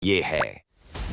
ये है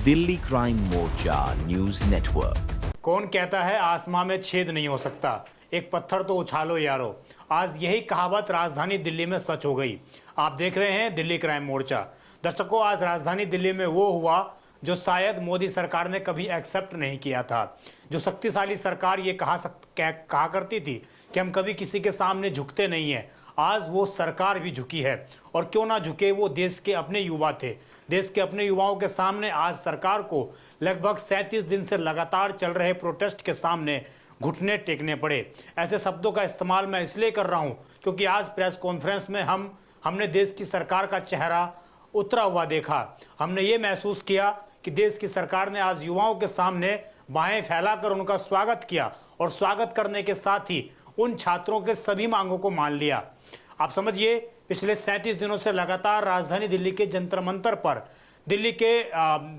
दिल्ली क्राइम मोर्चा news network. कौन कहता है आसमां में छेद नहीं हो सकता, एक पत्थर तो उछालो यारो। आज यही कहावत राजधानी दिल्ली में सच हो गई। आप देख रहे हैं दिल्ली क्राइम मोर्चा। दर्शकों, आज राजधानी दिल्ली में वो हुआ जो शायद मोदी सरकार ने कभी एक्सेप्ट नहीं किया था। जो शक्तिशाली सरकार ये कहा करती थी कि हम कभी किसी के सामने झुकते नहीं हैं, आज वो सरकार भी झुकी है। और क्यों ना झुके, वो देश के अपने युवा थे। देश के अपने युवाओं के सामने आज सरकार को लगभग 37 दिन से लगातार चल रहे प्रोटेस्ट के सामने घुटने टेकने पड़े। ऐसे शब्दों का इस्तेमाल मैं इसलिए कर रहा हूं क्योंकि आज प्रेस कॉन्फ्रेंस में हमने देश की सरकार का चेहरा उतरा हुआ देखा। हमने ये महसूस किया कि देश की सरकार ने आज युवाओं के सामने बाहें फैलाकर उनका स्वागत किया और स्वागत करने के साथ ही उन छात्रों के सभी मांगों को मान लिया। आप समझिए, पिछले 37 दिनों से लगातार राजधानी दिल्ली के जंतर मंतर पर दिल्ली के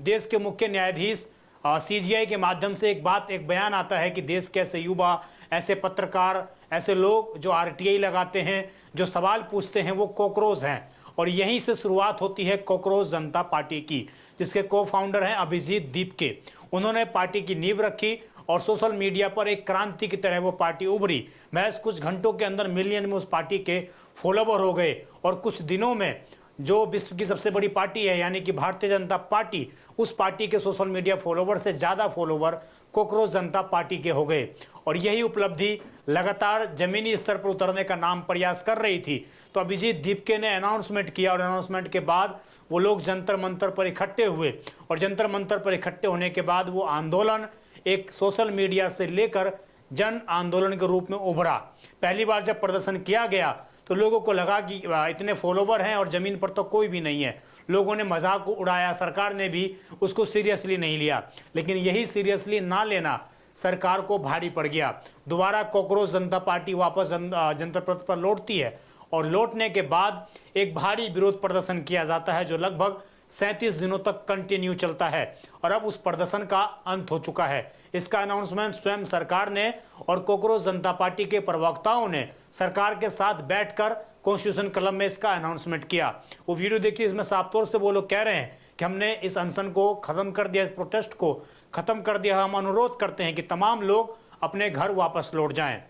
देश के मुख्य न्यायाधीश सीजीआई के माध्यम से एक बयान आता है कि देश के ऐसे युवा, ऐसे पत्रकार, ऐसे लोग जो आरटीआई लगाते हैं, जो सवाल पूछते हैं, वो कॉकरोच हैं। और यहीं से शुरुआत होती है कॉकरोच जनता पार्टी की, जिसके को फाउंडर हैं अभिजीत दीपके। उन्होंने पार्टी की नींव रखी और सोशल मीडिया पर एक क्रांति की तरह वो पार्टी उभरी। महज कुछ घंटों के अंदर मिलियन में उस पार्टी के फॉलोवर हो गए और कुछ दिनों में जो विश्व की सबसे बड़ी पार्टी है यानी कि भारतीय जनता पार्टी, उस पार्टी के सोशल मीडिया फॉलोवर से ज़्यादा फॉलोवर कॉकरोच जनता पार्टी के हो गए। और यही उपलब्धि लगातार जमीनी स्तर पर उतरने का नाम प्रयास कर रही थी। तो अभिजीत दीपके ने अनाउंसमेंट किया और अनाउंसमेंट के बाद वो लोग जंतर मंतर पर इकट्ठे हुए और जंतर मंतर पर इकट्ठे होने के बाद वो आंदोलन एक सोशल मीडिया से लेकर जन आंदोलन के रूप में उभरा। पहली बार जब प्रदर्शन किया गया तो लोगों को लगा कि इतने फॉलोवर हैं और ज़मीन पर तो कोई भी नहीं है। लोगों ने मजाक उड़ाया, सरकार ने भी उसको सीरियसली नहीं लिया। लेकिन यही सीरियसली ना लेना सरकार को भारी पड़ गया। दोबारा कॉकरोच जनता पार्टी वापस जंतर मंतर पर लौटती है और लौटने के बाद एक भारी विरोध प्रदर्शन किया जाता है जो लगभग 37 दिनों तक कंटिन्यू चलता है। और अब उस प्रदर्शन का अंत हो चुका है। इसका अनाउंसमेंट स्वयं सरकार ने और कॉकरोच जनता पार्टी के प्रवक्ताओं ने सरकार के साथ बैठकर कॉन्स्टिट्यूशन क्लब में इसका अनाउंसमेंट किया। वो वीडियो देखिए, इसमें साफ तौर से वो लोग कह रहे हैं कि हमने इस अनशन को खत्म कर दिया, इस प्रोटेस्ट को खत्म कर दिया। हम अनुरोध करते हैं कि तमाम लोग अपने घर वापस लौट जाएं।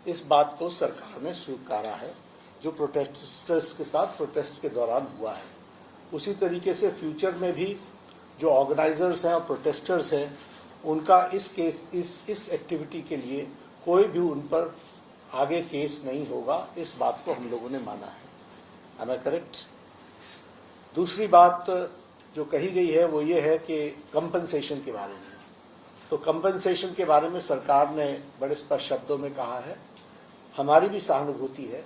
इस बात को सरकार ने स्वीकारा है जो प्रोटेस्टर्स के साथ प्रोटेस्ट के दौरान हुआ है। उसी तरीके से फ्यूचर में भी जो ऑर्गेनाइजर्स हैं और प्रोटेस्टर्स हैं, उनका इस एक्टिविटी के लिए कोई भी उन पर आगे केस नहीं होगा। इस बात को हम लोगों ने माना है। Am I correct? दूसरी बात जो कही गई है वो ये है कि कंपनसेशन के बारे में। तो कंपनसेशन के बारे में सरकार ने बड़े स्पष्ट शब्दों में कहा है, हमारी भी सहानुभूति है,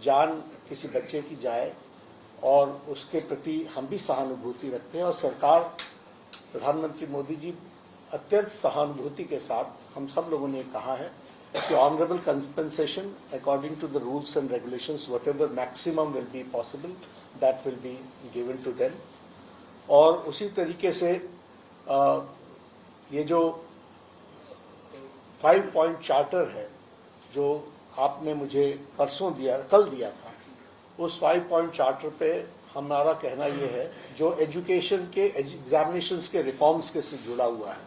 जान किसी बच्चे की जाए और उसके प्रति हम भी सहानुभूति रखते हैं। और सरकार, प्रधानमंत्री मोदी जी अत्यंत सहानुभूति के साथ हम सब लोगों ने कहा है कि honourable compensation according to the rules and regulations, whatever maximum will be possible, that will be given to them. और उसी तरीके से ये जो 5 पॉइंट चार्टर है जो आपने मुझे कल दिया था, उस 5 पॉइंट चार्टर पे हमारा कहना ये है, जो एजुकेशन के एग्जामिनेशंस के रिफॉर्म्स के से जुड़ा हुआ है,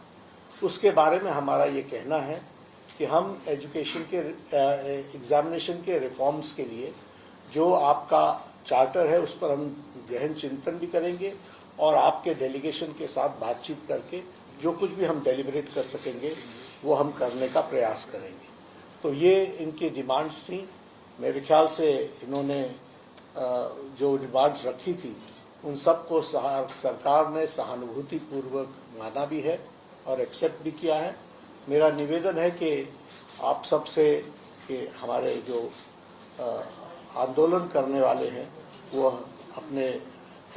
उसके बारे में हमारा ये कहना है कि हम एजुकेशन के एग्जामिनेशन के रिफॉर्म्स के लिए जो आपका चार्टर है उस पर हम गहन चिंतन भी करेंगे और आपके डेलीगेशन के साथ बातचीत करके जो कुछ भी हम डेलिब्रेट कर सकेंगे वो हम करने का प्रयास करेंगे। तो ये इनकी डिमांड्स थी। मेरे ख्याल से इन्होंने जो डिमांड्स रखी थी उन सब को सरकार ने सहानुभूतिपूर्वक माना भी है और एक्सेप्ट भी किया है। मेरा निवेदन है कि आप सब से कि हमारे जो आंदोलन करने वाले हैं वो अपने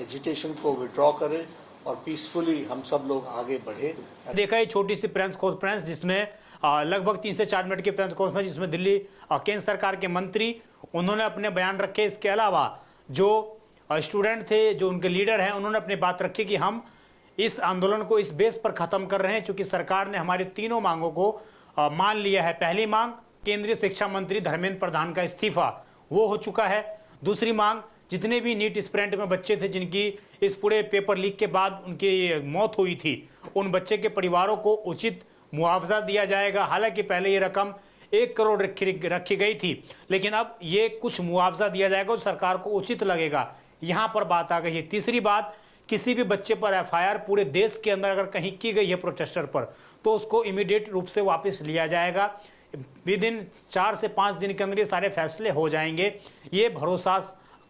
एजिटेशन को विड्रॉ करें और पीसफुली हम सब लोग आगे बढ़े। देखा ये छोटी सी प्रेस कॉन्फ्रेंस जिसमें लगभग 3 से 4 मिनट की प्रेस कॉन्फ्रेंस जिसमें दिल्ली केंद्र सरकार के मंत्री उन्होंने अपने बयान रखे। इसके अलावा जो स्टूडेंट थे, जो उनके लीडर हैं, उन्होंने अपनी बात रखी कि हम इस आंदोलन को इस बेस पर खत्म कर रहे हैं क्योंकि सरकार ने हमारी तीनों मांगों को मान लिया है। पहली मांग केंद्रीय शिक्षा मंत्री धर्मेंद्र प्रधान का इस्तीफा, वो हो चुका है। दूसरी मांग जितने भी नीट एस्पिरेंट में बच्चे थे जिनकी इस पूरे पेपर लीक के बाद उनकी मौत हुई थी, उन बच्चे के परिवारों को उचित मुआवजा दिया जाएगा। हालांकि पहले ये रकम 1 करोड़ रखी गई थी, लेकिन अब ये कुछ मुआवजा दिया जाएगा और सरकार को उचित लगेगा। यहाँ पर बात आ गई है। तीसरी बात, किसी भी बच्चे पर एफआईआर पूरे देश के अंदर अगर कहीं की गई है प्रोटेस्टर पर, तो उसको इमीडिएट रूप से वापस लिया जाएगा। विद इन 4 से 5 दिन के अंदर ये सारे फैसले हो जाएंगे। ये भरोसा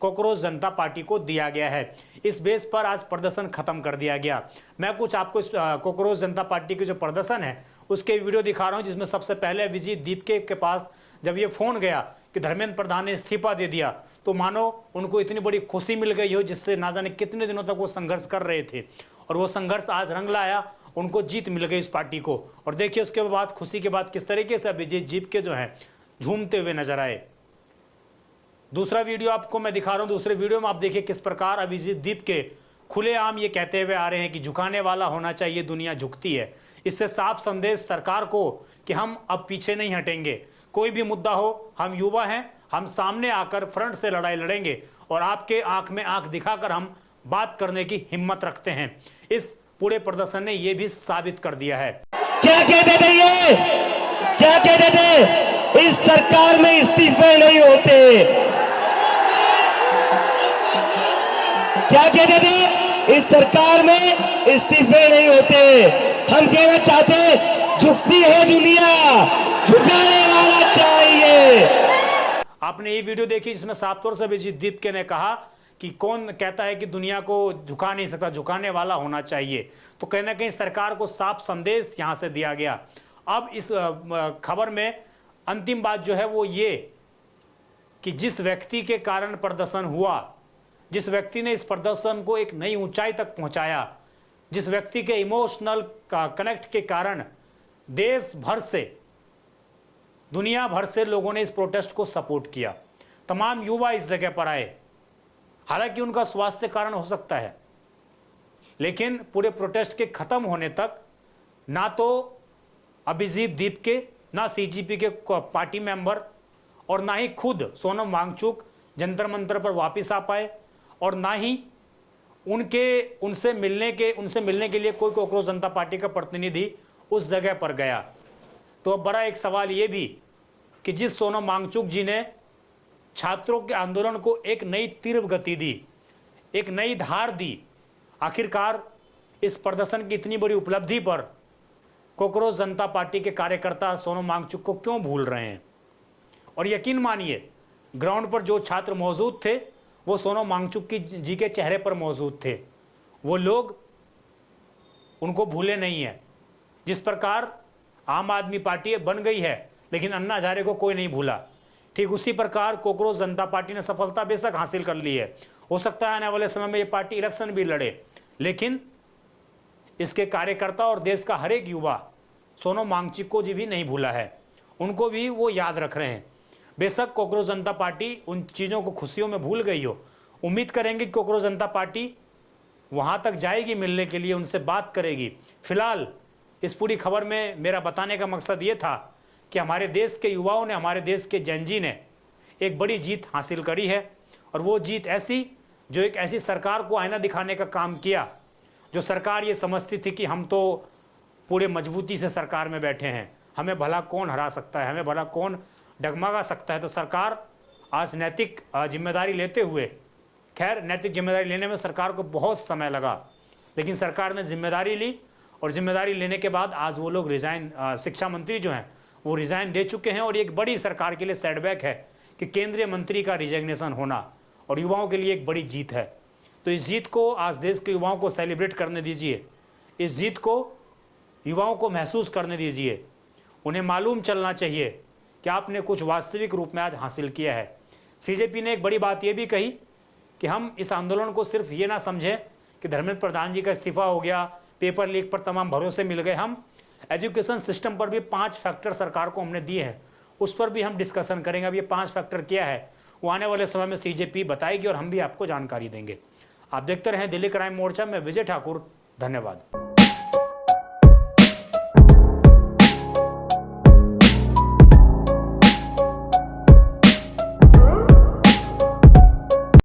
कॉकरोच जनता पार्टी को दिया गया है। इस बेस पर आज प्रदर्शन खत्म कर दिया गया। मैं कुछ आपको कॉकरोच जनता पार्टी के जो प्रदर्शन है उसके वीडियो दिखा रहा हूं, जिसमें सबसे पहले अभिजीत दीपके के पास जब ये फोन गया कि धर्मेंद्र प्रधान ने इस्तीफा दे दिया, तो मानो उनको इतनी बड़ी खुशी मिल गई हो जिससे ना जाने कितने दिनों तक वो संघर्ष कर रहे थे, और वो संघर्ष आज रंग लाया, उनको जीत मिल गई इस पार्टी को। और देखिए उसके बाद खुशी के बाद किस तरीके से अभिजीत दीपके जो है झूमते हुए नजर आए। दूसरा वीडियो आपको मैं दिखा रहा हूं। दूसरे वीडियो में आप देखिए किस प्रकार अभिजीत दीपके खुलेआम ये कहते हुए आ रहे हैं कि झुकाने वाला होना चाहिए, दुनिया झुकती है। इससे साफ संदेश सरकार को कि हम अब पीछे नहीं हटेंगे। कोई भी मुद्दा हो, हम युवा हैं, हम सामने आकर फ्रंट से लड़ाई लड़ेंगे और आपके आंख में आंख दिखाकर हम बात करने की हिम्मत रखते हैं। इस पूरे प्रदर्शन ने यह भी साबित कर दिया है। क्या कहते थे ये? क्या कहते थे? इस सरकार में इस्तीफे नहीं होते। क्या कहते थे? इस सरकार में इस्तीफे नहीं होते। हम कहना चाहते, झुकती है दुनिया, झुकाने वाला चाहिए। आपने ये वीडियो देखी जिसमें साफ तौर से अभिजीत दीपके ने कहा कि कौन कहता है कि दुनिया को झुका नहीं सकता, झुकाने वाला होना चाहिए। तो कहीं ना कहीं सरकार को साफ संदेश यहां से दिया गया। अब इस खबर में अंतिम बात जो है वो ये कि जिस व्यक्ति के कारण प्रदर्शन हुआ, जिस व्यक्ति ने इस प्रदर्शन को एक नई ऊंचाई तक पहुंचाया, जिस व्यक्ति के इमोशनल कनेक्ट के कारण देश भर से, दुनिया भर से लोगों ने इस प्रोटेस्ट को सपोर्ट किया। तमाम युवा इस जगह पर आए। हालांकि उनका स्वास्थ्य कारण हो सकता है, लेकिन पूरे प्रोटेस्ट के खत्म होने तक ना तो अभिजीत दीपके, ना सीजेपी के पार्टी मेंबर और ना ही खुद सोनम वांगचुक जंतर मंतर पर वापस आ पाए, और ना ही उनसे मिलने के लिए कोई कॉकरोच जनता पार्टी का प्रतिनिधि उस जगह पर गया। तो अब बड़ा एक सवाल ये भी कि जिस सोनम वांगचुक जी ने छात्रों के आंदोलन को एक नई तीव्र गति दी, एक नई धार दी, आखिरकार इस प्रदर्शन की इतनी बड़ी उपलब्धि पर कॉकरोच जनता पार्टी के कार्यकर्ता सोनम वांगचुक को क्यों भूल रहे हैं? और यकीन मानिए, ग्राउंड पर जो छात्र मौजूद थे वो सोनम वांगचुक जी के चेहरे पर मौजूद थे। वो लोग उनको भूले नहीं है। जिस प्रकार आम आदमी पार्टी बन गई है, लेकिन अन्ना हजारे को कोई नहीं भूला, ठीक उसी प्रकार कॉकरोच जनता पार्टी ने सफलता बेशक हासिल कर ली है। हो सकता है आने वाले समय में ये पार्टी इलेक्शन भी लड़े, लेकिन इसके कार्यकर्ता और देश का हर एक युवा सोनम वांगचुक को जी भी नहीं भूला है, उनको भी वो याद रख रहे हैं। बेशक कॉकरोच जनता पार्टी उन चीज़ों को खुशियों में भूल गई हो। उम्मीद करेंगे कि कॉकरोच जनता पार्टी वहाँ तक जाएगी मिलने के लिए, उनसे बात करेगी। फिलहाल इस पूरी खबर में मेरा बताने का मकसद ये था कि हमारे देश के युवाओं ने, हमारे देश के जेनजी ने एक बड़ी जीत हासिल करी है, और वो जीत ऐसी जो एक ऐसी सरकार को आईना दिखाने का काम किया, जो सरकार ये समझती थी कि हम तो पूरे मजबूती से सरकार में बैठे हैं, हमें भला कौन हरा सकता है, हमें भला कौन डगमगा सकता है। तो सरकार आज नैतिक जिम्मेदारी लेते हुए, खैर नैतिक जिम्मेदारी लेने में सरकार को बहुत समय लगा, लेकिन सरकार ने जिम्मेदारी ली, और जिम्मेदारी लेने के बाद आज वो लोग रिज़ाइन, शिक्षा मंत्री जो हैं वो रिज़ाइन दे चुके हैं। और एक बड़ी सरकार के लिए सेटबैक है कि केंद्रीय मंत्री का रिजिग्नेशन होना, और युवाओं के लिए एक बड़ी जीत है। तो इस जीत को आज देश के युवाओं को सेलिब्रेट करने दीजिए, इस जीत को युवाओं को महसूस करने दीजिए। उन्हें मालूम चलना चाहिए कि आपने कुछ वास्तविक रूप में आज हासिल किया है। सीजेपी ने एक बड़ी बात यह भी कही कि हम इस आंदोलन को सिर्फ ये ना समझें कि धर्मेंद्र प्रधान जी का इस्तीफा हो गया, पेपर लीक पर तमाम भरोसे मिल गए। हम एजुकेशन सिस्टम पर भी 5 फैक्टर सरकार को हमने दिए हैं, उस पर भी हम डिस्कशन करेंगे। अब ये 5 फैक्टर क्या है वो आने वाले समय में सीजेपी बताएगी और हम भी आपको जानकारी देंगे। आप देखते रहें दिल्ली क्राइम मोर्चा में। विजय ठाकुर, धन्यवाद।